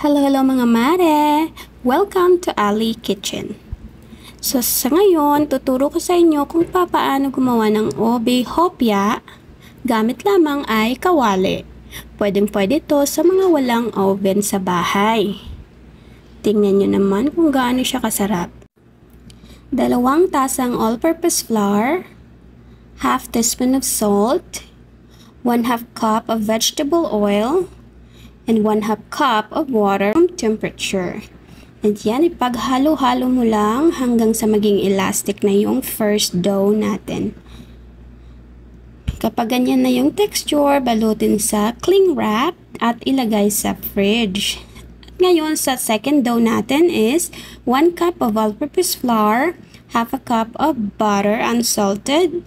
Hello mga mare! Welcome to Ali Kitchen. So sa ngayon, tuturo ko sa inyo kung paano gumawa ng ube hopya gamit lamang ay kawali. Pwedeng-pwede to sa mga walang oven sa bahay. Tingnan nyo naman kung gaano siya kasarap. 2 tasang all-purpose flour, half teaspoon of salt, 1/2 cup of vegetable oil, and 1/2 cup of water room temperature. And yan, ipaghalo-halo mo lang hanggang sa maging elastic na yung first dough natin. Kapag ganyan na yung texture, balutin sa cling wrap at ilagay sa fridge. At ngayon, sa second dough natin is 1 cup of all-purpose flour, 1/2 cup of butter unsalted,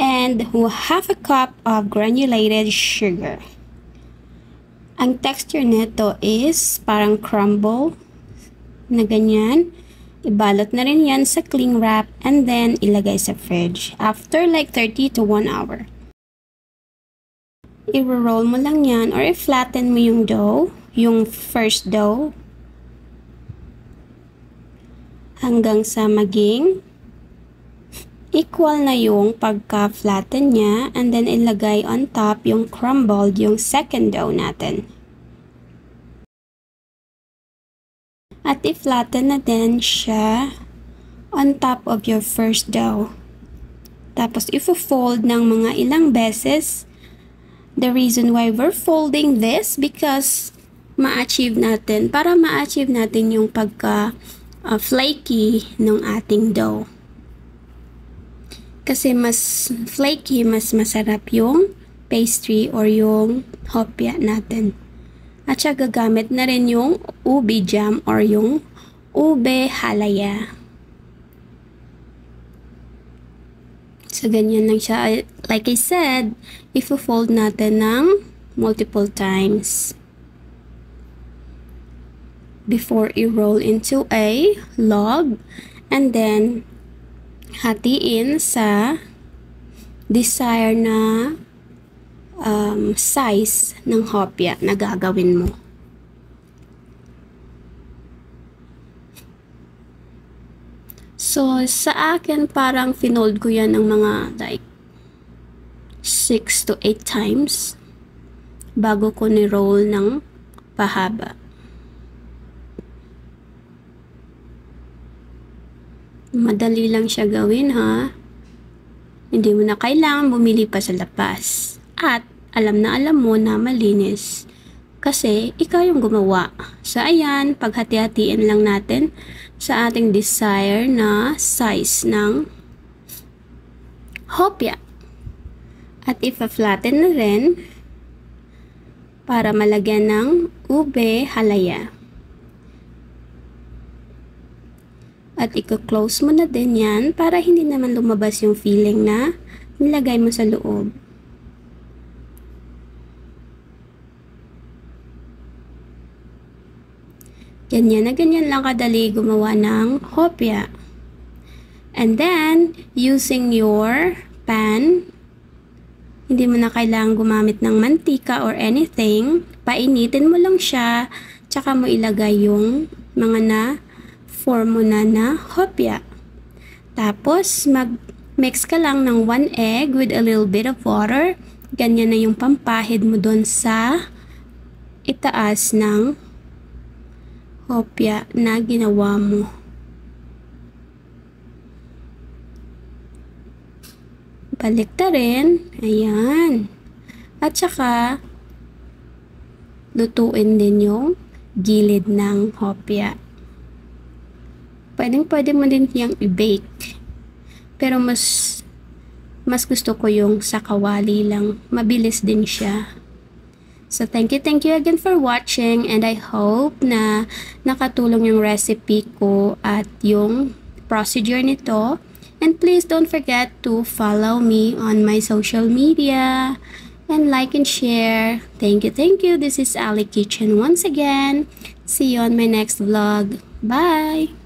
and 1/2 cup of granulated sugar. Ang texture nito is parang crumble na ganyan. Ibalot na rin yan sa cling wrap and then ilagay sa fridge after like 30 to 1 hour. I-roll mo lang yan or i-flatten mo yung dough, yung first dough, hanggang sa maging equal na yung pagka-flatten niya, and then ilagay on top yung crumbled, yung second dough natin. At i-flatten na din siya on top of your first dough. Tapos i-fold ng mga ilang beses. The reason why we're folding this because para ma-achieve natin yung pagka-flaky ng ating dough. Kasi mas flaky, mas masarap yung pastry or yung hopya natin. At siya gagamit na rin yung ube jam or yung ube halaya. So, ganyan lang siya. Like I said, i-fold natin ng multiple times before i-roll into a log, and then hatiin sa desired na size ng hopya na gagawin mo. So, sa akin parang finold ko yan ng mga like 6 to 8 times bago ko ni-roll ng pahaba. Madali lang siya gawin, ha? Hindi mo na kailangan bumili pa sa labas. At alam mo na malinis. Kasi ikaw yung gumawa. So ayan, paghati-hatiin lang natin sa ating desired na size ng hopya. At ipa-flatten na rin para malagyan ng ube halaya. At i-close mo na din yan para hindi naman lumabas yung feeling na nilagay mo sa loob. Ganyan na ganyan lang kadali gumawa ng hopya. And then, using your pan, hindi mo na kailangan gumamit ng mantika or anything. Painitin mo lang siya, tsaka mo ilagay yung mga form mo na hopya. Tapos, mag-mix ka lang ng 1 egg with a little bit of water. Ganyan na yung pampahid mo doon sa itaas ng hopya na ginawa mo. Balik ta rin. Ayan. At saka, lutuin din yung gilid ng hopya. Pwede mo din yung i-bake. Pero mas gusto ko yung sa kawali lang. Mabilis din siya. So, thank you again for watching, and I hope na nakatulong yung recipe ko at yung procedure nito. And please don't forget to follow me on my social media and like and share. Thank you. This is Ali Kitchen once again. See you on my next vlog. Bye!